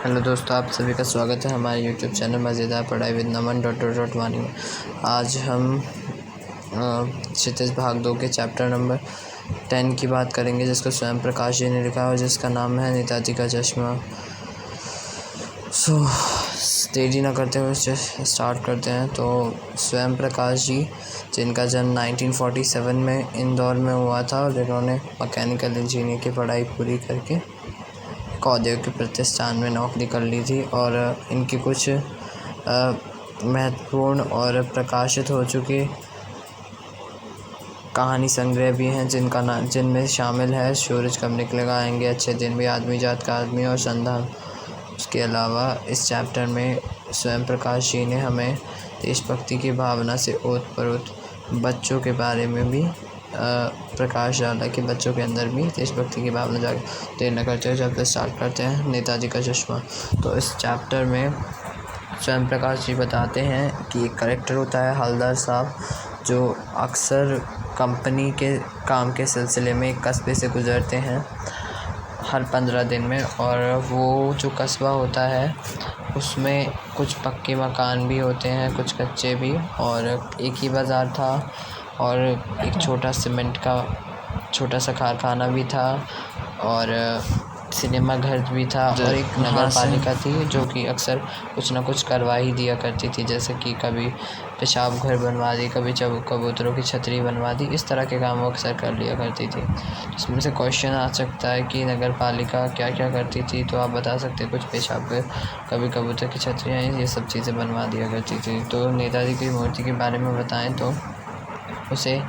Hello दोस्तों, आप सभी का स्वागत है हमारे यूट्यूब चैनल मज़ेदार पढ़ाई विद नमन .वानी में। आज हम क्षितिज भाग 2 के चैप्टर नंबर 10 की बात करेंगे, जिसको स्वयं प्रकाश जी ने लिखा है और जिसका नाम है नेताजी का चश्मा। देरी न करते हुए स्टार्ट करते हैं। तो स्वयं प्रकाश जी, जिनका जन्म 1947 में इंदौर में हुआ था और जिन्होंने मैकेनिकल इंजीनियर की पढ़ाई पूरी करके औद्योगिक प्रतिष्ठान में नौकरी कर ली थी, और इनकी कुछ महत्वपूर्ण और प्रकाशित हो चुके कहानी संग्रह भी हैं, जिनमें शामिल है सूरज कब निकलेगा, आएंगे अच्छे दिन भी, आदमी जात का आदमी और संधान। उसके अलावा इस चैप्टर में स्वयं प्रकाश जी ने हमें देशभक्ति की भावना से ओतप्रोत बच्चों के बारे में भी प्रकाश डाला कि बच्चों के अंदर भी देशभक्ति की भावना जागे। देर न करते हुए चैप्टर स्टार्ट करते हैं, नेताजी का चश्मा। तो इस चैप्टर में स्वयं प्रकाश जी बताते हैं कि एक करेक्टर होता है हवलदार साहब, जो अक्सर कंपनी के काम के सिलसिले में एक कस्बे से गुज़रते हैं हर 15 दिन में, और वो जो कस्बा होता है उसमें कुछ पक्के मकान भी होते हैं, कुछ कच्चे भी, और एक ही बाज़ार था और एक छोटा सीमेंट का छोटा सा कारखाना भी था, और सिनेमा घर भी था, और एक नगर पालिका थी जो कि अक्सर कुछ ना कुछ करवा ही दिया करती थी, जैसे कि कभी पेशाब घर बनवा दी, कभी कबूतरों की छतरी बनवा दी। इस तरह के काम वो अक्सर कर लिया करती थी। इसमें से क्वेश्चन आ सकता है कि नगर पालिका क्या क्या करती थी, तो आप बता सकते हैं कुछ पेशाब घर, कभी कबूतर की छतरियाँ, ये सब चीज़ें बनवा दिया करती थी। तो नेताजी की मूर्ति के बारे में बताएं तो उसे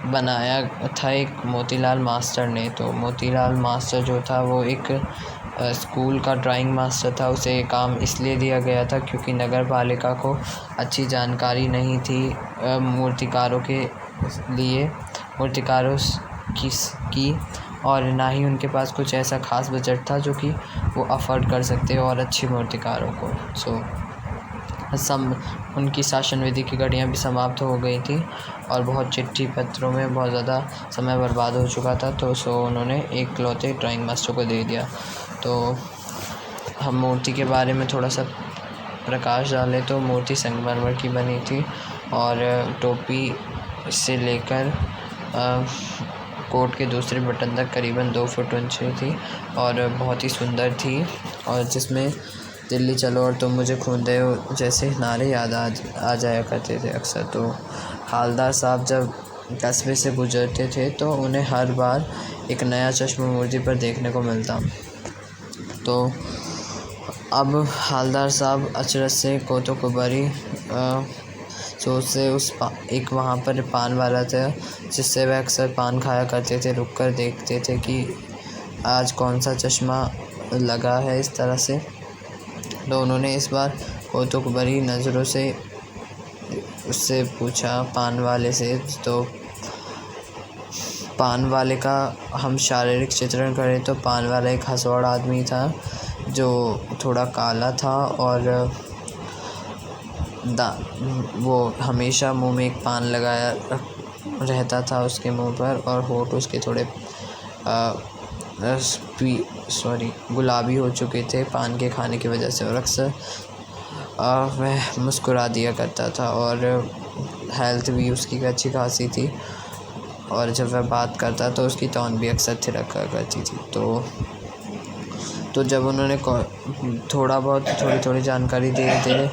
बनाया था एक मोतीलाल मास्टर ने। तो मोतीलाल मास्टर जो था वो एक स्कूल का ड्राइंग मास्टर था। उसे काम इसलिए दिया गया था क्योंकि नगर पालिका को अच्छी जानकारी नहीं थी मूर्तिकारों के लिए, मूर्तिकारों की और ना ही उनके पास कुछ ऐसा ख़ास बजट था जो कि वो अफोर्ड कर सकते और अच्छी मूर्तिकारों को। उनकी शासन विधि की घड़ियाँ भी समाप्त हो गई थी और बहुत चिट्ठी पत्रों में बहुत ज़्यादा समय बर्बाद हो चुका था। तो उन्होंने एक लौते ड्राइंग मास्टर को दे दिया। तो हम मूर्ति के बारे में थोड़ा सा प्रकाश डालें तो मूर्ति संगमरमर की बनी थी और टोपी से लेकर कोट के दूसरे बटन तक करीबन 2 फुट ऊंची थी और बहुत ही सुंदर थी, और जिसमें दिल्ली चलो और तुम मुझे खून दे जैसे नारे याद आ जाया करते थे अक्सर। तो हवलदार साहब जब कस्बे से गुजरते थे तो उन्हें हर बार एक नया चश्मा मूर्ति पर देखने को मिलता। तो अब हवलदार साहब अचरज से कोतोकुबरी सोच से एक वहाँ पर पान वाला था, जिससे वह अक्सर पान खाया करते थे, रुक कर देखते थे कि आज कौन सा चश्मा लगा है इस तरह से। तो उन्होंने इस बार कोतुकबरी नज़रों से उससे पूछा पान वाले से। तो पान वाले का हम शारीरिक चित्रण करें तो पान वाला एक हंसौड़ आदमी था जो थोड़ा काला था, और वो हमेशा मुंह में एक पान लगाया रहता था उसके मुंह पर, और होंठ उसके थोड़े गुलाबी हो चुके थे पान के खाने की वजह से, और अक्सर वह मुस्कुरा दिया करता था और हेल्थ भी उसकी अच्छी खासी थी, और जब वह बात करता तो उसकी टोन भी अक्सर थिरका करती थी। तो जब उन्होंने थोड़ी जानकारी धीरे धीरे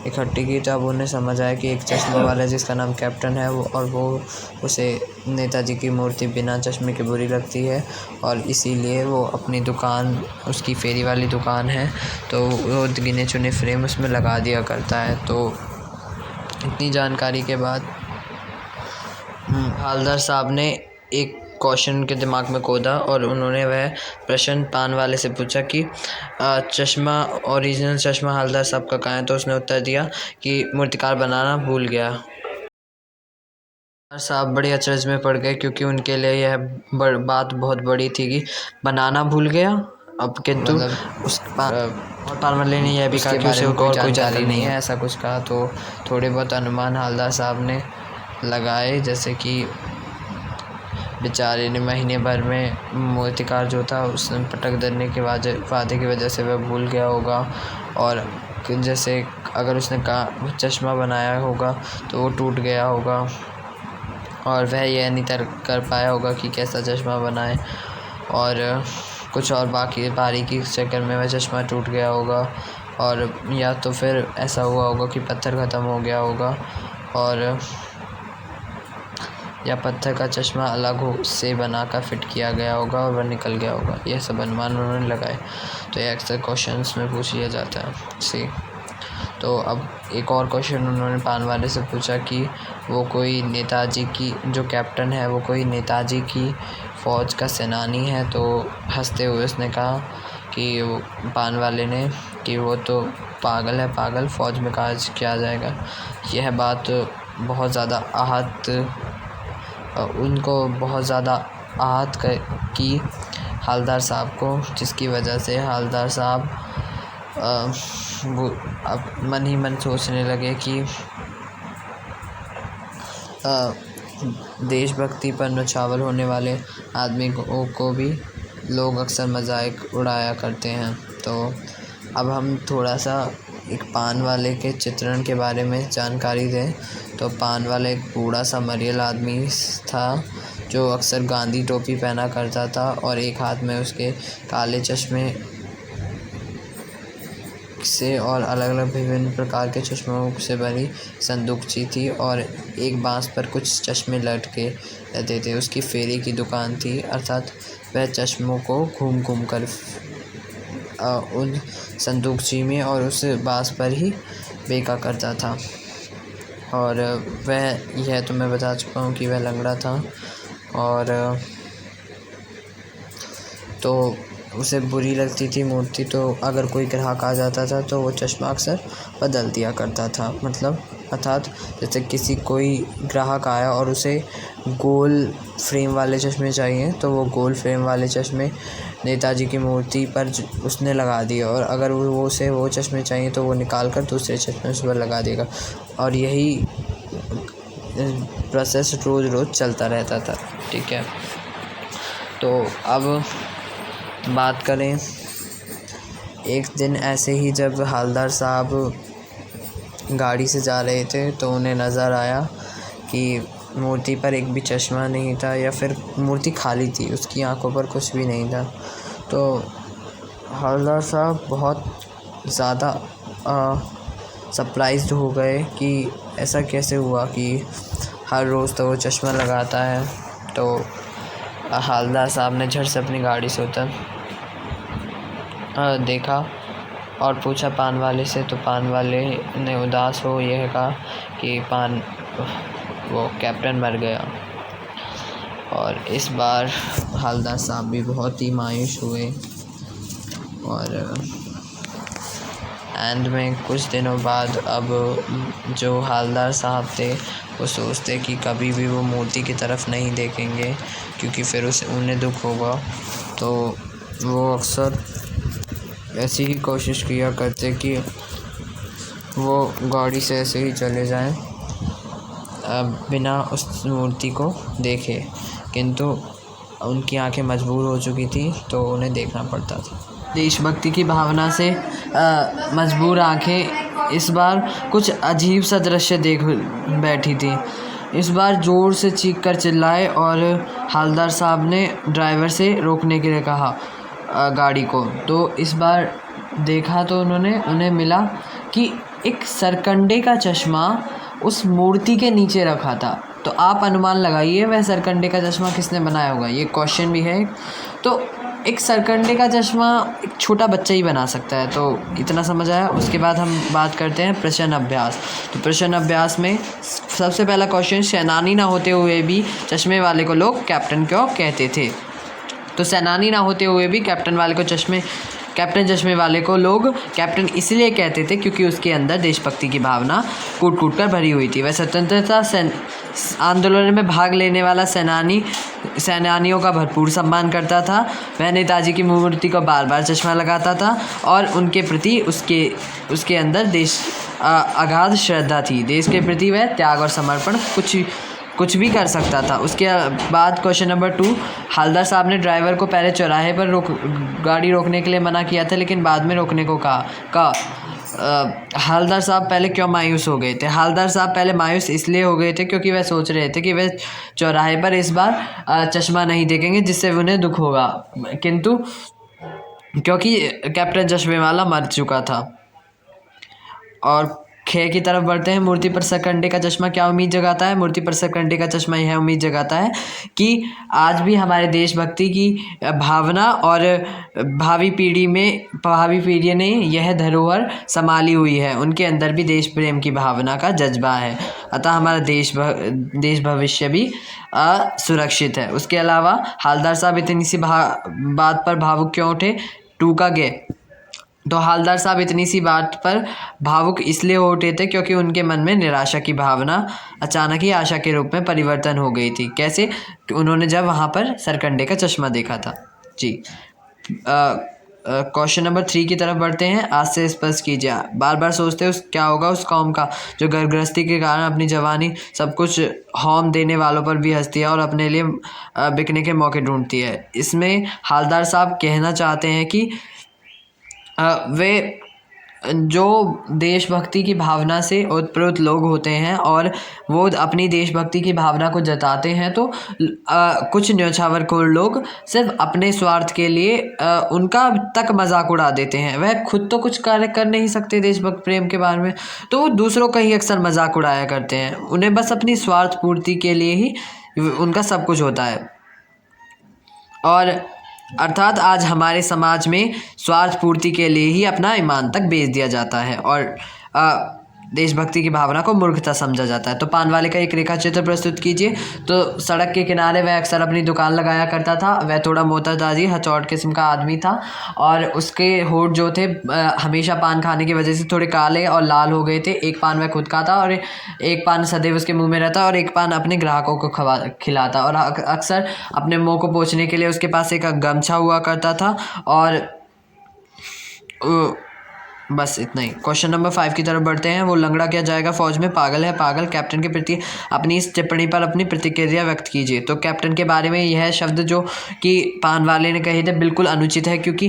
इकट्ठी की, तब उन्हें समझ आया कि एक चश्मा वाला जिसका नाम कैप्टन है वो उसे नेताजी की मूर्ति बिना चश्मे के बुरी लगती है, और इसीलिए वो अपनी दुकान, उसकी फेरी वाली दुकान है, तो वो गिने चुने फ्रेम उसमें लगा दिया करता है। तो इतनी जानकारी के बाद हवलदार साहब ने एक क्वेश्चन उनके दिमाग में खोदा और उन्होंने वह प्रश्न पान वाले से पूछा कि चश्मा, ओरिजिनल चश्मा हवलदार साहब का कहाँ है। तो उसने उत्तर दिया कि मूर्तिकार बनाना भूल गया। हवलदार साहब बड़े अचरज में पड़ गए क्योंकि उनके लिए यह बात बहुत बड़ी थी कि बनाना भूल गया। अब किंतु पान वाले ने यह भी कहा कि उसे और कोई जानकारी नहीं है, ऐसा कुछ कहा। तो थोड़े बहुत अनुमान हवलदार साहब ने लगाए, जैसे कि बेचारे ने महीने भर में मूर्तिकार जो था उसने पटक देने के वादे की वजह से वह भूल गया होगा, और जैसे अगर उसने चश्मा बनाया होगा तो वो टूट गया होगा और वह यह नहीं तय कर पाया होगा कि कैसा चश्मा बनाए, और कुछ और बाकी बारीकी के चक्कर में वह चश्मा टूट गया होगा, और या तो फिर ऐसा हुआ होगा कि पत्थर ख़त्म हो गया होगा, और या पत्थर का चश्मा अलग हो से बनाकर फिट किया गया होगा और वह निकल गया होगा। यह सब अनुमान उन्होंने लगाए। तो ये अक्सर क्वेश्चंस में पूछ लिया जाता है। तो अब एक और क्वेश्चन उन्होंने पान वाले से पूछा कि वो कोई नेताजी की जो कैप्टन है वो कोई नेताजी की फ़ौज का सेनानी है। तो हंसते हुए उसने कहा कि वो पान वाले ने कि वो तो पागल है, पागल, फ़ौज में काज किया जाएगा। यह बात बहुत ज़्यादा उनको बहुत ज़्यादा आहत की हवलदार साहब को, जिसकी वजह से हवलदार साहब वो अब मन ही मन सोचने लगे कि देशभक्ति पर न्यौछावर होने वाले आदमी को भी लोग अक्सर मजाक उड़ाया करते हैं। तो अब हम थोड़ा सा एक पान वाले के चित्रण के बारे में जानकारी दें। तो पान वाला एक बूढ़ा सा मरियल आदमी था जो अक्सर गांधी टोपी पहना करता था, और एक हाथ में उसके काले चश्मे से और अलग अलग विभिन्न प्रकार के चश्मों से भरी संदूकची थी, और एक बांस पर कुछ चश्मे लटके रहते थे। उसकी फेरी की दुकान थी, अर्थात वह चश्मों को घूम घूम कर उन संदूकची में और उस बांस पर ही बेचा करता था। और यह तो मैं बता चुका हूँ कि वह लंगड़ा था, और तो उसे बुरी लगती थी मूर्ति, तो अगर कोई ग्राहक आ जाता था तो वो चश्मा अक्सर बदल दिया करता था। मतलब अर्थात जैसे कोई ग्राहक आया और उसे गोल फ्रेम वाले चश्मे चाहिए तो वो गोल फ्रेम वाले चश्मे नेताजी की मूर्ति पर उसने लगा दिए, और अगर वो चश्मे चाहिए तो वो निकाल कर दूसरे चश्मे उस पर लगा देगा, और यही प्रोसेस रोज़ चलता रहता था। ठीक है। तो अब बात करें, एक दिन ऐसे ही जब हवलदार साहब गाड़ी से जा रहे थे तो उन्हें नज़र आया कि मूर्ति पर एक भी चश्मा नहीं था, या फिर मूर्ति खाली थी, उसकी आंखों पर कुछ भी नहीं था। तो हवलदार साहब बहुत ज़्यादा सरप्राइज्ड हो गए कि ऐसा कैसे हुआ कि हर रोज़ तो वो चश्मा लगाता है। तो हवलदार साहब ने झट से अपनी गाड़ी से उतर देखा और पूछा पान वाले से। तो पान वाले ने उदास हो यह कहा कि वो कैप्टन मर गया। और इस बार हवलदार साहब भी बहुत ही मायूस हुए, और एंड में कुछ दिनों बाद अब जो हवलदार साहब थे वो सोचते कि कभी भी वो मूर्ति की तरफ नहीं देखेंगे, क्योंकि फिर उन्हें दुख होगा। तो वो अक्सर ऐसी ही कोशिश किया करते कि वो गाड़ी से ऐसे ही चले जाएं बिना उस मूर्ति को देखे, किंतु उनकी आंखें मजबूर हो चुकी थी तो उन्हें देखना पड़ता था। देशभक्ति की भावना से मजबूर आंखें इस बार कुछ अजीब सा दृश्य देख बैठी थी। इस बार ज़ोर से चीख कर चिल्लाए और हवलदार साहब ने ड्राइवर से रोकने के लिए कहा गाड़ी को। तो इस बार देखा तो उन्हें मिला कि एक सरकंडे का चश्मा उस मूर्ति के नीचे रखा था। तो आप अनुमान लगाइए वह सरकंडे का चश्मा किसने बनाया होगा, ये क्वेश्चन भी है। तो एक सरकंडे का चश्मा एक छोटा बच्चा ही बना सकता है, तो इतना समझ आया। उसके बाद हम बात करते हैं प्रश्न अभ्यास। तो प्रश्न अभ्यास में सबसे पहला क्वेश्चन, सेनानी ना होते हुए भी चश्मे वाले को लोग कैप्टन क्यों कहते थे। तो सेनानी ना होते हुए भी कैप्टन चश्मे वाले को लोग कैप्टन इसलिए कहते थे क्योंकि उसके अंदर देशभक्ति की भावना कूट कूट कर भरी हुई थी। वह स्वतंत्रता आंदोलन में भाग लेने वाला सेनानियों का भरपूर सम्मान करता था। वह नेताजी की मूर्ति को बार बार चश्मा लगाता था और उनके प्रति उसके अंदर अगाध श्रद्धा थी। देश के प्रति वह त्याग और समर्पण कुछ भी कर सकता था। उसके बाद क्वेश्चन नंबर 2, हवलदार साहब ने ड्राइवर को पहले चौराहे पर गाड़ी रोकने के लिए मना किया था, लेकिन बाद में रोकने को कहा। हवलदार साहब पहले क्यों मायूस हो गए थे? हवलदार साहब पहले मायूस इसलिए हो गए थे क्योंकि वह सोच रहे थे कि वह चौराहे पर इस बार चश्मा नहीं देखेंगे, जिससे उन्हें दुख होगा, किंतु क्योंकि कैप्टन चश्मेवाला मर चुका था। और खे की तरफ बढ़ते हैं। मूर्ति पर सरकंडे का चश्मा क्या उम्मीद जगाता है? मूर्ति पर सरकंडे का चश्मा यह उम्मीद जगाता है कि आज भी हमारे देशभक्ति की भावना और भावी पीढ़ी ने यह धरोहर संभाली हुई है। उनके अंदर भी देश प्रेम की भावना का जज्बा है, अतः हमारा देश भविष्य भी सुरक्षित है। उसके अलावा हवलदार साहब इतनी सी बात पर भावुक क्यों उठे? टूका गए। तो हवलदार साहब इतनी सी बात पर भावुक इसलिए हो उठे थे क्योंकि उनके मन में निराशा की भावना अचानक ही आशा के रूप में परिवर्तन हो गई थी। कैसे? उन्होंने जब वहाँ पर सरकंडे का चश्मा देखा था। जी, क्वेश्चन नंबर 3 की तरफ बढ़ते हैं। आज से स्पष्ट कीजिए। बार बार सोचते हैं क्या होगा उस कौम का जो घरगृहस्थी के कारण अपनी जवानी सब कुछ होम देने वालों पर भी हंसती है और अपने लिए बिकने के मौके ढूंढती है। इसमें हवलदार साहब कहना चाहते हैं कि वे जो देशभक्ति की भावना से ओतप्रोत लोग होते हैं और वो अपनी देशभक्ति की भावना को जताते हैं, तो कुछ न्योछावरखोर लोग सिर्फ अपने स्वार्थ के लिए उनका तक मजाक उड़ा देते हैं। वह खुद तो कुछ कार्य कर नहीं सकते देशभक्त प्रेम के बारे में, तो वो दूसरों का ही अक्सर मजाक उड़ाया करते हैं। उन्हें बस अपनी स्वार्थ पूर्ति के लिए ही उनका सब कुछ होता है। और अर्थात आज हमारे समाज में स्वार्थ पूर्ति के लिए ही अपना ईमान तक बेच दिया जाता है और देशभक्ति की भावना को मूर्खता समझा जाता है। तो पान वाले का एक रेखा चित्र प्रस्तुत कीजिए। तो सड़क के किनारे वह अक्सर अपनी दुकान लगाया करता था। वह थोड़ा मोहताजी हचौड़ किस्म का आदमी था और उसके होंठ जो थे हमेशा पान खाने की वजह से थोड़े काले और लाल हो गए थे। एक पान वह खुद खाता और एक पान सदैव उसके मुंह में रहता और एक पान अपने ग्राहकों को खिलाता और अक्सर अपने मुंह को पोंछने के लिए उसके पास एक गमछा हुआ करता था। और बस इतना ही। क्वेश्चन नंबर 5 की तरफ बढ़ते हैं। वो लंगड़ा क्या जाएगा फौज में? पागल है पागल। कैप्टन के प्रति अपनी इस टिप्पणी पर अपनी प्रतिक्रिया व्यक्त कीजिए। तो कैप्टन के बारे में यह शब्द जो कि पान वाले ने कहे थे बिल्कुल अनुचित है, क्योंकि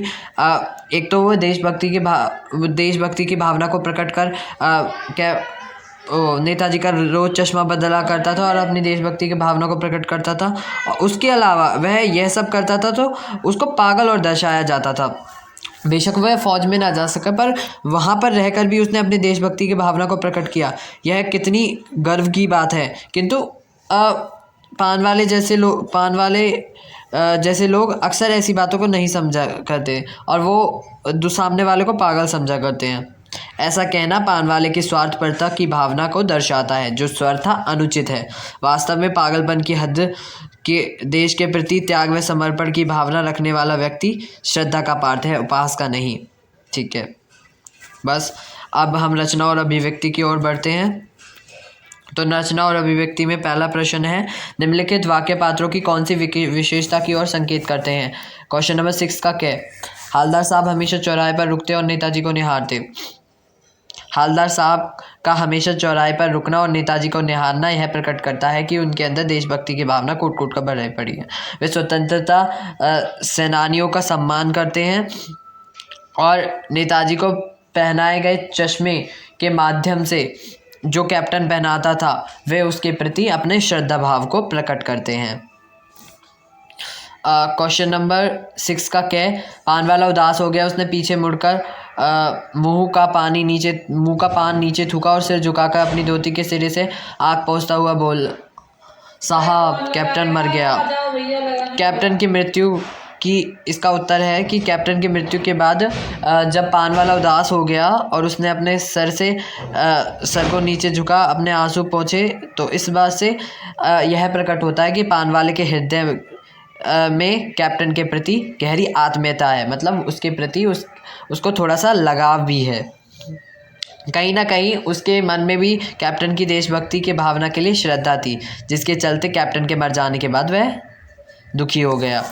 एक तो वो देशभक्ति की भावना को प्रकट कर नेताजी का रोज चश्मा बदला करता था और अपनी देशभक्ति की भावना को प्रकट करता था। और उसके अलावा वह यह सब करता था तो उसको पागल और दर्शाया जाता था। बेशक वह फौज में ना जा सका, पर वहाँ पर रहकर भी उसने अपनी देशभक्ति की भावना को प्रकट किया। यह कितनी गर्व की बात है। किंतु पान वाले जैसे लोग अक्सर ऐसी बातों को नहीं समझा करते और वो सामने वाले को पागल समझा करते हैं। ऐसा कहना पान वाले की स्वार्थपरता की भावना को दर्शाता है, जो स्वतः अनुचित है। वास्तव में पागलपन की हद के देश के प्रति त्याग व समर्पण की भावना रखने वाला व्यक्ति श्रद्धा का पात्र है, उपास का नहीं। ठीक है, बस अब हम रचना और अभिव्यक्ति की ओर बढ़ते हैं। तो रचना और अभिव्यक्ति में पहला प्रश्न है, निम्नलिखित वाक्य पात्रों की कौन सी विशेषता की ओर संकेत करते हैं? क्वेश्चन नंबर 6 का क्या? हवलदार साहब हमेशा चौराहे पर रुकते और नेताजी को निहारते। हवलदार साहब का हमेशा चौराहे पर रुकना और नेताजी को निहारना यह प्रकट करता है कि उनके अंदर देशभक्ति की भावना कूट कूट कर भरी पड़ी है। वे स्वतंत्रता सेनानियों का सम्मान करते हैं और नेताजी को पहनाए गए चश्मे के माध्यम से जो कैप्टन पहनाता था वे उसके प्रति अपने श्रद्धा भाव को प्रकट करते हैं। क्वेश्चन नंबर 6 का क्या? पान वाला उदास हो गया। उसने पीछे मुड़कर मुंह का पान नीचे थूका और सिर झुकाकर अपनी धोती के सिरे से आग पोंछता हुआ बोल, साहब कैप्टन मर गया। कैप्टन की मृत्यु की इसका उत्तर है कि कैप्टन की मृत्यु के बाद जब पान वाला उदास हो गया और उसने अपने सर को नीचे झुका, अपने आंसू पोंछे, तो इस बात से यह प्रकट होता है कि पान वाले के हृदय में कैप्टन के प्रति गहरी आत्मीयता है, मतलब उसके प्रति उसको थोड़ा सा लगाव भी है। कहीं ना कहीं उसके मन में भी कैप्टन की देशभक्ति के भावना के लिए श्रद्धा थी, जिसके चलते कैप्टन के मर जाने के बाद वह दुखी हो गया।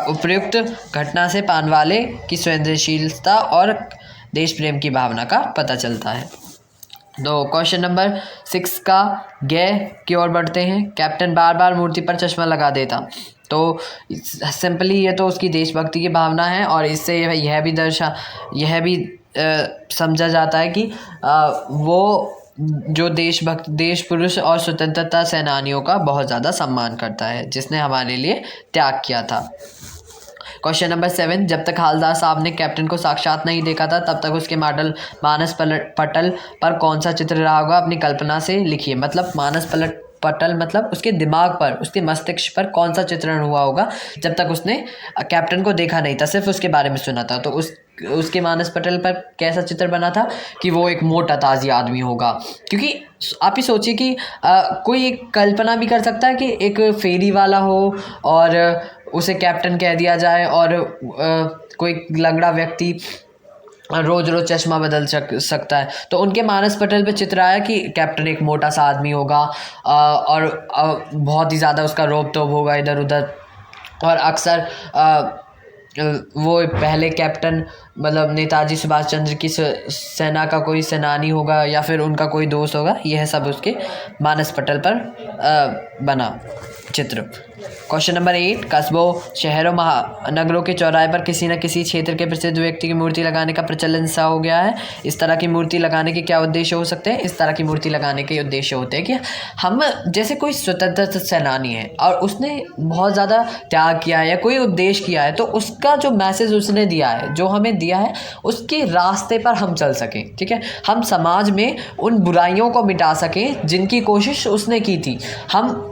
उपयुक्त घटना से पान वाले की संवेदनशीलता और देश प्रेम की भावना का पता चलता है। तो क्वेश्चन नंबर 6 का गे की ओर बढ़ते हैं। कैप्टन बार बार मूर्ति पर चश्मा लगा देता। तो सिंपली ये तो उसकी देशभक्ति की भावना है, और इससे यह भी समझा जाता है कि वो जो देश पुरुष और स्वतंत्रता सेनानियों का बहुत ज़्यादा सम्मान करता है, जिसने हमारे लिए त्याग किया था। क्वेश्चन नंबर 7, जब तक हालदार साहब ने कैप्टन को साक्षात नहीं देखा था तब तक उसके मानस पटल पर कौन सा चित्र रहा होगा, अपनी कल्पना से लिखिए। मतलब पटल मतलब उसके दिमाग पर, उसके मस्तिष्क पर कौन सा चित्रण हुआ होगा जब तक उसने कैप्टन को देखा नहीं था, सिर्फ उसके बारे में सुना था। तो उसके मानस पटल पर कैसा चित्र बना था कि वो एक मोटा ताजी आदमी होगा। क्योंकि आप ही सोचिए कि कोई एक कल्पना भी कर सकता है कि एक फेरी वाला हो और उसे कैप्टन कह दिया जाए, और कोई लंगड़ा व्यक्ति रोज रोज चश्मा बदल सकता है। तो उनके मानस पटल पे चित्र आया कि कैप्टन एक मोटा सा आदमी होगा, और बहुत ही ज़्यादा उसका रोब तोब होगा इधर उधर, और अक्सर वो पहले कैप्टन मतलब नेताजी सुभाष चंद्र की सेना का कोई सेनानी होगा, या फिर उनका कोई दोस्त होगा। यह सब उसके मानस पटल पर बना चित्र। क्वेश्चन नंबर 8, कस्बों, शहरों, महानगरों के चौराहे पर किसी न किसी क्षेत्र के प्रसिद्ध व्यक्ति की मूर्ति लगाने का प्रचलन सा हो गया है। इस तरह की मूर्ति लगाने के क्या उद्देश्य हो सकते हैं? इस तरह की मूर्ति लगाने के उद्देश्य होते हैं कि हम, जैसे कोई स्वतंत्रता सेनानी है और उसने बहुत ज़्यादा त्याग किया है या कोई उद्देश्य किया है, तो उसका जो मैसेज उसने दिया है, जो हमें दिया है, उसके रास्ते पर हम चल सकें। ठीक है, हम समाज में उन बुराइयों को मिटा सकें जिनकी कोशिश उसने की थी। हम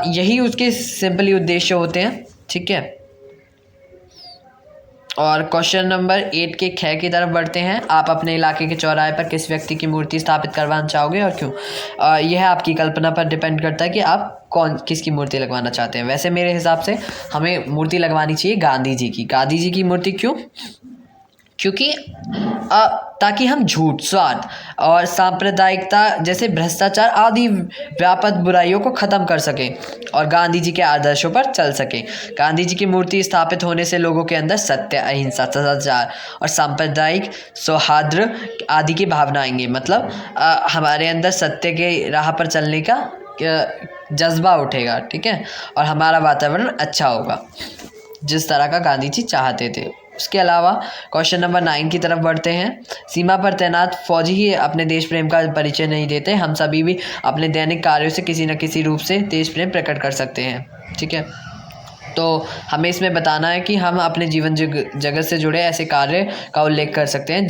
यही उसके सिंपली उद्देश्य होते हैं। ठीक है, और क्वेश्चन नंबर 8 के ख की तरफ बढ़ते हैं। आप अपने इलाके के चौराहे पर किस व्यक्ति की मूर्ति स्थापित करवाना चाहोगे और क्यों? यह आपकी कल्पना पर डिपेंड करता है कि आप किसकी मूर्ति लगवाना चाहते हैं। वैसे मेरे हिसाब से हमें मूर्ति लगवानी चाहिए गांधी जी की। गांधी जी की मूर्ति क्यों? क्योंकि ताकि हम झूठ, स्वार्थ और सांप्रदायिकता जैसे भ्रष्टाचार आदि व्यापक बुराइयों को ख़त्म कर सकें और गांधी जी के आदर्शों पर चल सकें। गांधी जी की मूर्ति स्थापित होने से लोगों के अंदर सत्य, अहिंसा, सदाचार और सांप्रदायिक सौहार्द आदि की भावना आएंगी। मतलब हमारे अंदर सत्य के राह पर चलने का जज्बा उठेगा। ठीक है, और हमारा वातावरण अच्छा होगा, जिस तरह का गांधी जी चाहते थे। उसके अलावा क्वेश्चन नंबर 9 की तरफ बढ़ते हैं। सीमा पर तैनात फौजी ही अपने देश प्रेम का परिचय नहीं देते, हम सभी भी अपने दैनिक कार्यों से किसी न किसी रूप से देश प्रेम प्रकट कर सकते हैं। ठीक है, तो हमें इसमें बताना है कि हम अपने जीवन जगत से जुड़े ऐसे कार्य का उल्लेख कर सकते हैं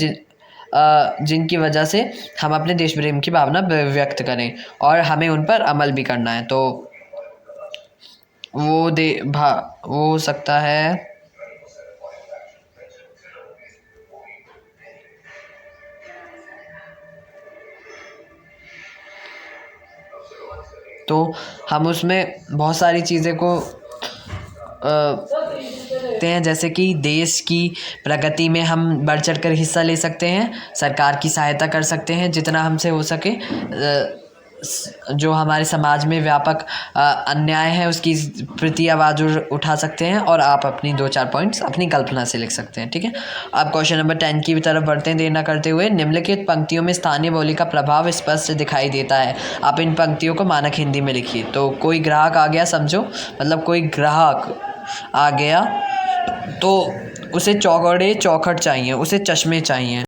जिनकी वजह से हम अपने देश प्रेम की भावना व्यक्त करें, और हमें उन पर अमल भी करना है। तो वो हो सकता है तो हम उसमें बहुत सारी चीज़ें को देखते हैं, जैसे कि देश की प्रगति में हम बढ़ चढ़ कर हिस्सा ले सकते हैं, सरकार की सहायता कर सकते हैं जितना हमसे हो सके, जो हमारे समाज में व्यापक अन्याय है उसकी प्रति आवाज़ उठा सकते हैं, और आप अपनी 2-4 पॉइंट्स अपनी कल्पना से लिख सकते हैं। ठीक है, अब क्वेश्चन नंबर 10 की तरफ बढ़ते हैं। देर न करते हुए, निम्नलिखित पंक्तियों में स्थानीय बोली का प्रभाव स्पष्ट दिखाई देता है। आप इन पंक्तियों को मानक हिंदी में लिखिए। तो कोई ग्राहक आ गया, समझो मतलब कोई ग्राहक आ गया तो उसे चौड़े चौखट चाहिए, उसे चश्मे चाहिए।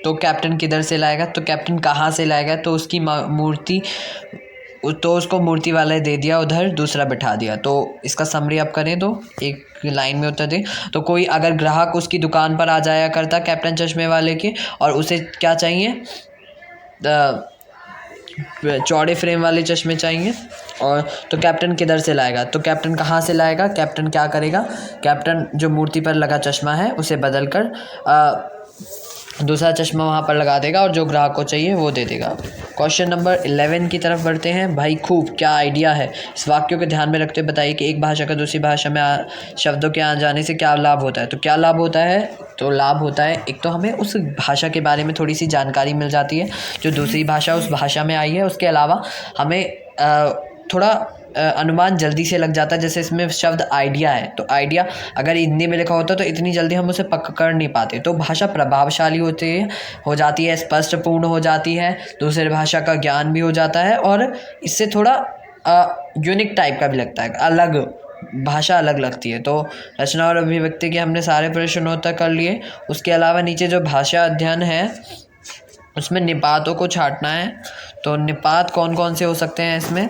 तो कैप्टन किधर से लाएगा? तो कैप्टन कहाँ से लाएगा? तो उसकी मूर्ति, तो उसको मूर्ति वाले दे दिया, उधर दूसरा बिठा दिया। तो इसका समरी आप करें तो एक लाइन में उत्तर दें। तो कोई अगर ग्राहक उसकी दुकान पर आ जाया करता कैप्टन चश्मे वाले के, और उसे क्या चाहिए? चौड़े फ्रेम वाले चश्मे चाहिए, और तो कैप्टन किधर से लाएगा? तो कैप्टन कहाँ से लाएगा? कैप्टन क्या करेगा? कैप्टन जो मूर्ति पर लगा चश्मा है उसे बदल कर दूसरा चश्मा वहाँ पर लगा देगा, और जो ग्राहक को चाहिए वो दे देगा। क्वेश्चन नंबर 11 की तरफ बढ़ते हैं। भाई खूब क्या आइडिया है? इस वाक्यों को ध्यान में रखते हुए बताइए कि एक भाषा का दूसरी भाषा में शब्दों के आ जाने से क्या लाभ होता है। तो क्या लाभ होता है? तो लाभ होता है, एक तो हमें उस भाषा के बारे में थोड़ी सी जानकारी मिल जाती है जो दूसरी भाषा उस भाषा में आई है। उसके अलावा हमें थोड़ा अनुमान जल्दी से लग जाता है। जैसे इसमें शब्द आइडिया है, तो आइडिया अगर हिंदी में लिखा होता तो इतनी जल्दी हम उसे पकड़ नहीं पाते। तो भाषा प्रभावशाली हो जाती है, स्पष्टपूर्ण हो जाती है, दूसरे भाषा का ज्ञान भी हो जाता है और इससे थोड़ा यूनिक टाइप का भी लगता है, अलग भाषा अलग लगती है। तो रचना और अभिव्यक्ति के हमने सारे प्रश्नोत्तर कर लिए। उसके अलावा नीचे जो भाषा अध्ययन है उसमें निपातों को छांटना है। तो निपात कौन कौन से हो सकते हैं इसमें,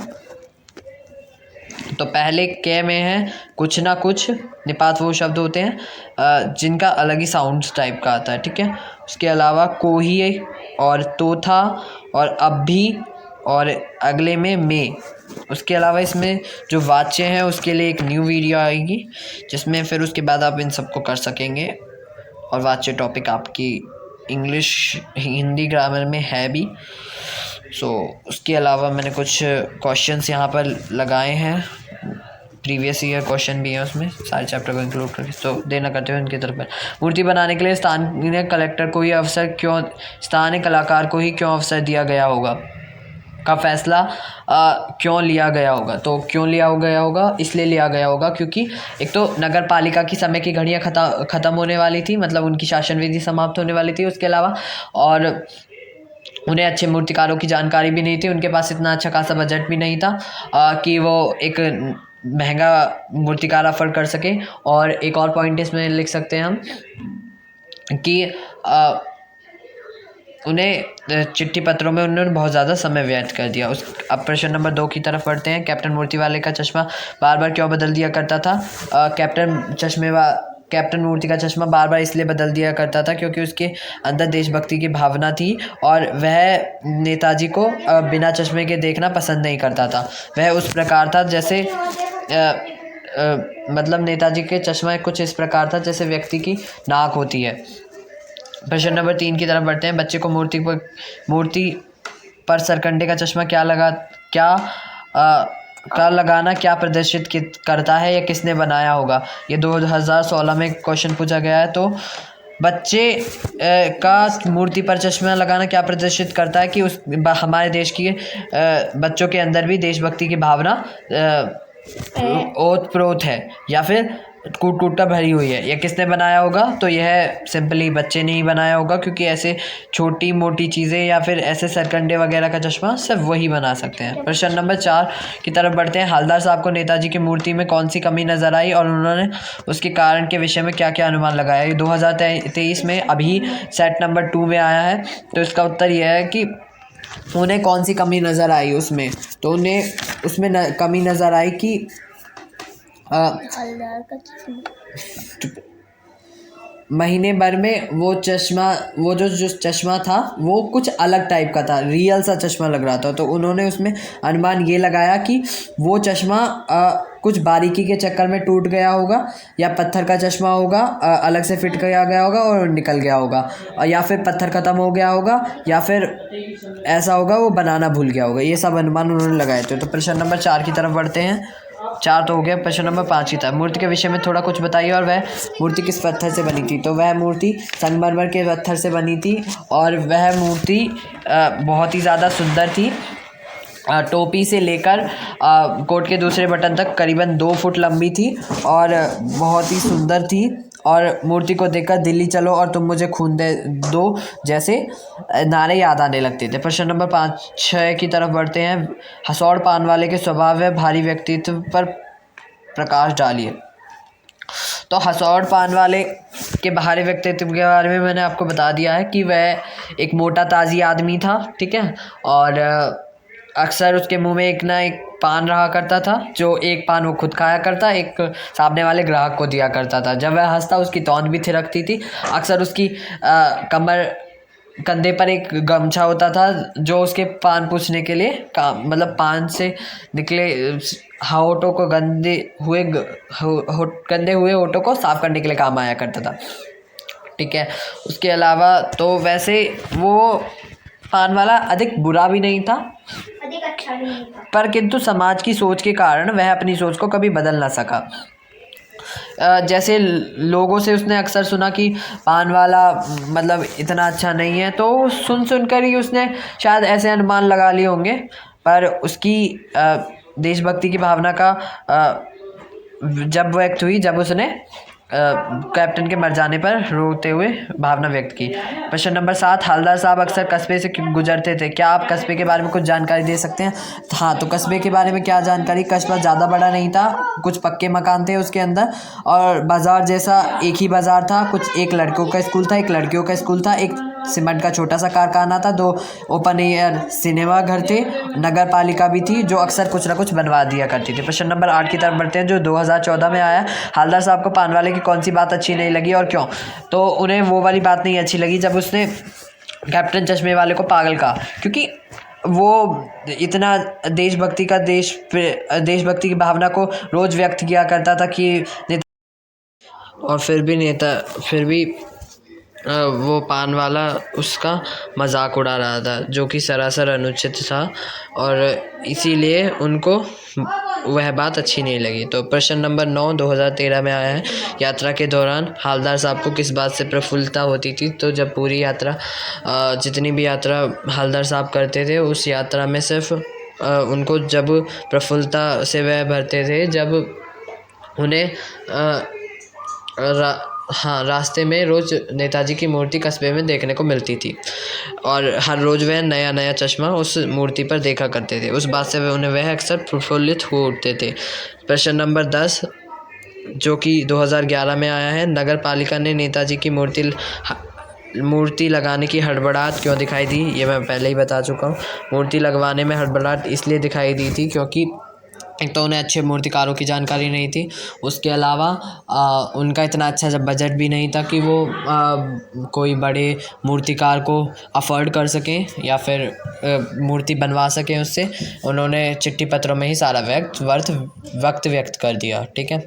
तो पहले के में है कुछ ना कुछ। निपात वो शब्द होते हैं जिनका अलग ही साउंड टाइप का आता है, ठीक है। उसके अलावा कोही और तो था और अब भी और अगले में। उसके अलावा इसमें जो वाच्य हैं उसके लिए एक न्यू वीडियो आएगी जिसमें फिर उसके बाद आप इन सबको कर सकेंगे। और वाच्य टॉपिक आपकी इंग्लिश हिंदी ग्रामर में है भी। उसके अलावा मैंने कुछ क्वेश्चंस यहाँ पर लगाए हैं, प्रीवियस ईयर क्वेश्चन भी हैं उसमें, सारे चैप्टर को इंक्लूड करके। तो देना करते हुए उनकी तरफ मूर्ति बनाने के लिए स्थानीय कलाकार को ही क्यों अवसर दिया गया होगा का फैसला क्यों लिया गया होगा। तो क्यों लिया गया होगा, इसलिए लिया गया होगा क्योंकि एक तो नगर पालिका की समय की घड़ियाँ ख़त्म होने वाली थी, मतलब उनकी शासन विधि समाप्त होने वाली थी। उसके अलावा और उन्हें अच्छे मूर्तिकारों की जानकारी भी नहीं थी, उनके पास इतना अच्छा खासा बजट भी नहीं था कि वो एक महंगा मूर्तिकार अफोर्ड कर सके। और एक और पॉइंट इसमें लिख सकते हैं हम कि उन्हें चिट्ठी पत्रों में उन्होंने बहुत ज़्यादा समय व्यर्थ कर दिया। अब प्रश्न नंबर 2 की तरफ बढ़ते हैं। कैप्टन मूर्ति वाले का चश्मा बार बार क्यों बदल दिया करता था। कैप्टन मूर्ति का चश्मा बार बार इसलिए बदल दिया करता था क्योंकि उसके अंदर देशभक्ति की भावना थी और वह नेताजी को बिना चश्मे के देखना पसंद नहीं करता था। वह उस प्रकार था जैसे मतलब नेताजी के चश्मा कुछ इस प्रकार था जैसे व्यक्ति की नाक होती है। प्रश्न नंबर 3 की तरफ बढ़ते हैं। बच्चे को मूर्ति पर सरकंडे का चश्मा का लगाना क्या प्रदर्शित करता है या किसने बनाया होगा। ये 2016 में क्वेश्चन पूछा गया है। तो बच्चे का मूर्ति पर चश्मा लगाना क्या प्रदर्शित करता है कि हमारे देश की बच्चों के अंदर भी देशभक्ति की भावना ओतप्रोत है या फिर कूट कर भरी हुई है। यह किसने बनाया होगा, तो यह सिंपली बच्चे ने ही बनाया होगा क्योंकि ऐसे छोटी मोटी चीज़ें या फिर ऐसे सरकंडे वगैरह का चश्मा सिर्फ वही बना सकते हैं। प्रश्न नंबर 4 की तरफ बढ़ते हैं। हलदार साहब को नेताजी की मूर्ति में कौन सी कमी नजर आई और उन्होंने उसके कारण के विषय में क्या क्या अनुमान लगाया। ये 2023 में अभी सेट नंबर 2 में आया है। तो इसका उत्तर यह है कि उन्हें कौन सी कमी नज़र आई उसमें, तो उन्हें उसमें कमी नज़र आई कि महीने भर में वो जो चश्मा था वो कुछ अलग टाइप का था, रियल सा चश्मा लग रहा था। तो उन्होंने उसमें अनुमान ये लगाया कि वो चश्मा कुछ बारीकी के चक्कर में टूट गया होगा या पत्थर का चश्मा होगा, अलग से फिट किया गया होगा और निकल गया होगा, या फिर पत्थर ख़त्म हो गया होगा या फिर ऐसा होगा वो बनाना भूल गया होगा। ये सब अनुमान उन्होंने लगाए थे। तो प्रश्न नंबर 4 की तरफ बढ़ते हैं। 4 तो हो गया। प्रश्न नंबर 5 की तरफ। मूर्ति के विषय में थोड़ा कुछ बताइए और वह मूर्ति किस पत्थर से बनी थी। तो वह मूर्ति संगमरमर के पत्थर से बनी थी और वह मूर्ति बहुत ही ज़्यादा सुंदर थी। टोपी से लेकर कोट के दूसरे बटन तक करीबन 2 फुट लंबी थी और बहुत ही सुंदर थी। और मूर्ति को देखकर दिल्ली चलो और तुम मुझे खून दे दो जैसे नारे याद आने लगते थे। प्रश्न नंबर 5-6 की तरफ बढ़ते हैं। हसौड़ पान वाले के स्वभाव व भारी व्यक्तित्व पर प्रकाश डालिए। तो हसौड़ पान वाले के भारी व्यक्तित्व के बारे में मैंने आपको बता दिया है कि वह एक मोटा ताजी आदमी था, ठीक है। और अक्सर उसके मुंह में एक पान रहा करता था, जो एक पान वो खुद खाया करता, एक सामने वाले ग्राहक को दिया करता था। जब वह हंसता उसकी तौंद भी थिरकती थी। अक्सर उसकी कंधे पर एक गमछा होता था जो उसके पान पूछने के लिए मतलब पान से निकले होठों को गंदे हुए होठों को साफ करने के लिए काम आया करता था, ठीक है। उसके अलावा तो वैसे वो पान वाला अधिक बुरा भी नहीं था, अधिक अच्छा भी नहीं था, पर किंतु समाज की सोच के कारण वह अपनी सोच को कभी बदल ना सका। जैसे लोगों से उसने अक्सर सुना कि पान वाला मतलब इतना अच्छा नहीं है, तो सुन कर ही उसने शायद ऐसे अनुमान लगा लिए होंगे। पर उसकी देशभक्ति की भावना का जब व्यक्त हुई जब उसने कैप्टन के मर जाने पर रोते हुए भावना व्यक्त की। प्रश्न नंबर 7, हवलदार साहब अक्सर कस्बे से गुजरते थे, क्या आप कस्बे के बारे में कुछ जानकारी दे सकते हैं? हाँ, तो कस्बे के बारे में क्या जानकारी, कस्बा ज़्यादा बड़ा नहीं था, कुछ पक्के मकान थे उसके अंदर और बाज़ार जैसा एक ही बाज़ार था, कुछ एक लड़कों का स्कूल था, एक लड़कियों का स्कूल था, एक सीमेंट का छोटा सा कारखाना था, 2 ओपन एयर सिनेमा घर थे, नगर पालिका भी थी जो अक्सर कुछ ना कुछ बनवा दिया करती थी। प्रश्न नंबर 8 की तरफ बढ़ते हैं जो 2014 में आया। हवलदार साहब को पानवाले की कौन सी बात अच्छी नहीं लगी और क्यों? तो उन्हें वो वाली बात नहीं अच्छी लगी जब उसने कैप्टन चश्मे वाले को पागल कहा, क्योंकि वो इतना देशभक्ति की भावना को रोज़ व्यक्त किया करता था कि और फिर भी वो पान वाला उसका मजाक उड़ा रहा था जो कि सरासर अनुचित था और इसीलिए उनको वह बात अच्छी नहीं लगी। तो प्रश्न नंबर 9 2013 में आया है। यात्रा के दौरान हवलदार साहब को किस बात से प्रफुल्लता होती थी? तो जब पूरी यात्रा जितनी भी यात्रा हवलदार साहब करते थे उस यात्रा में सिर्फ उनको जब प्रफुल्लता से वह भरते थे जब उन्हें रास्ते में रोज़ नेताजी की मूर्ति कस्बे में देखने को मिलती थी और हर रोज़ वह नया नया चश्मा उस मूर्ति पर देखा करते थे। उस बात से वह अक्सर प्रफुल्लित हो उठते थे। प्रश्न नंबर 10 जो कि 2011 में आया है। नगर पालिका ने नेताजी की मूर्ति लगाने की हड़बड़ाहट क्यों दिखाई दी? ये मैं पहले ही बता चुका हूँ। मूर्ति लगवाने में हड़बड़ाहट इसलिए दिखाई दी थी क्योंकि एक तो उन्हें अच्छे मूर्तिकारों की जानकारी नहीं थी, उसके अलावा उनका इतना अच्छा जब बजट भी नहीं था कि वो कोई बड़े मूर्तिकार को अफोर्ड कर सकें या फिर मूर्ति बनवा सकें उससे। उन्होंने चिट्ठी पत्रों में ही सारा वक्त व्यक्त कर दिया। ठीक है,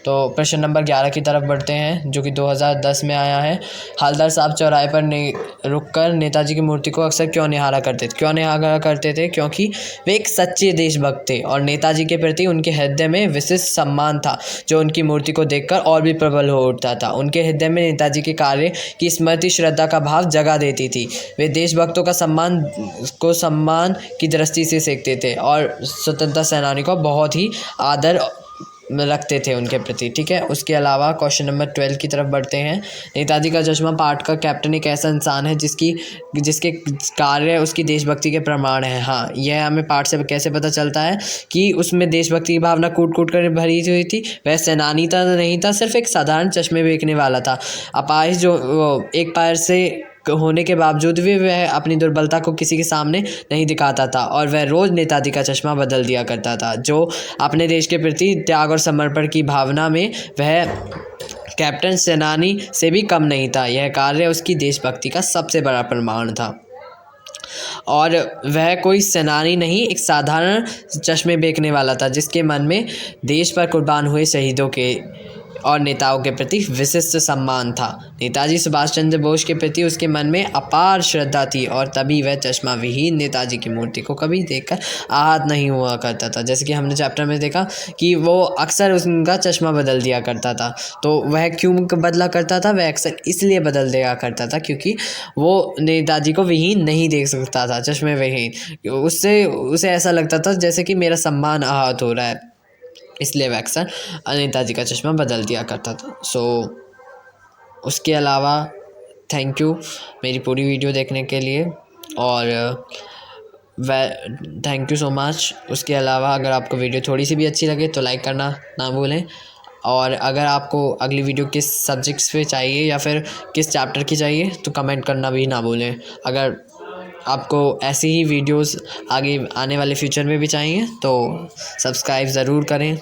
तो प्रश्न नंबर 11 की तरफ बढ़ते हैं जो कि 2010 में आया है। हवलदार साहब चौराहे पर रुककर नेताजी की मूर्ति को अक्सर क्यों निहारा करते थे? क्योंकि वे एक सच्चे देशभक्त थे और नेताजी के प्रति उनके हृदय में विशिष्ट सम्मान था जो उनकी मूर्ति को देखकर और भी प्रबल हो उठता था। उनके हृदय में नेताजी के कार्य की स्मृति श्रद्धा का भाव जगा देती थी। वे देशभक्तों का सम्मान की दृष्टि से देखते थे और स्वतंत्रता सेनानी को बहुत ही आदर रखते थे उनके प्रति। ठीक है, उसके अलावा क्वेश्चन नंबर 12 की तरफ बढ़ते हैं। नेताजी का चश्मा पाठ का कैप्टन एक ऐसा इंसान है जिसके कार्य उसकी देशभक्ति के प्रमाण है। हाँ, यह हमें पाठ से कैसे पता चलता है कि उसमें देशभक्ति की भावना कूट कर भरी हुई थी। वह सेनानी था नहीं था, सिर्फ एक साधारण चश्मे बेचने वाला था। अपाहिज जो एक पैर से होने के बावजूद भी वह अपनी दुर्बलता को किसी के सामने नहीं दिखाता था और वह रोज़ नेताजी का चश्मा बदल दिया करता था। जो अपने देश के प्रति त्याग और समर्पण की भावना में वह कैप्टन सेनानी से भी कम नहीं था। यह कार्य उसकी देशभक्ति का सबसे बड़ा प्रमाण था और वह कोई सेनानी नहीं, एक साधारण चश्मे बेचने वाला था जिसके मन में देश पर कुर्बान हुए शहीदों के और नेताओं के प्रति विशिष्ट सम्मान था। नेताजी सुभाष चंद्र बोस के प्रति उसके मन में अपार श्रद्धा थी और तभी वह चश्मा विहीन नेताजी की मूर्ति को कभी देखकर आहत नहीं हुआ करता था। जैसे कि हमने चैप्टर में देखा कि वो अक्सर उनका चश्मा बदल दिया करता था। तो वह क्यों बदला करता था? वह अक्सर इसलिए बदल दिया करता था क्योंकि वो नेताजी को विहीन नहीं देख सकता था, चश्मे विहीन। उसे ऐसा लगता था जैसे कि मेरा सम्मान आहत हो रहा है, इसलिए वह अक्सर नेताजी का चश्मा बदल दिया करता था। उसके अलावा थैंक यू मेरी पूरी वीडियो देखने के लिए और थैंक यू सो मच। उसके अलावा अगर आपको वीडियो थोड़ी सी भी अच्छी लगे तो लाइक करना ना भूलें और अगर आपको अगली वीडियो किस सब्जेक्ट्स पे चाहिए या फिर किस चैप्टर की चाहिए तो कमेंट करना भी ना भूलें। अगर आपको ऐसी ही वीडियोस आगे आने वाले फ्यूचर में भी चाहिए तो सब्सक्राइब ज़रूर करें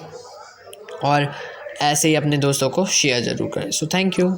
और ऐसे ही अपने दोस्तों को शेयर ज़रूर करें। So thank you.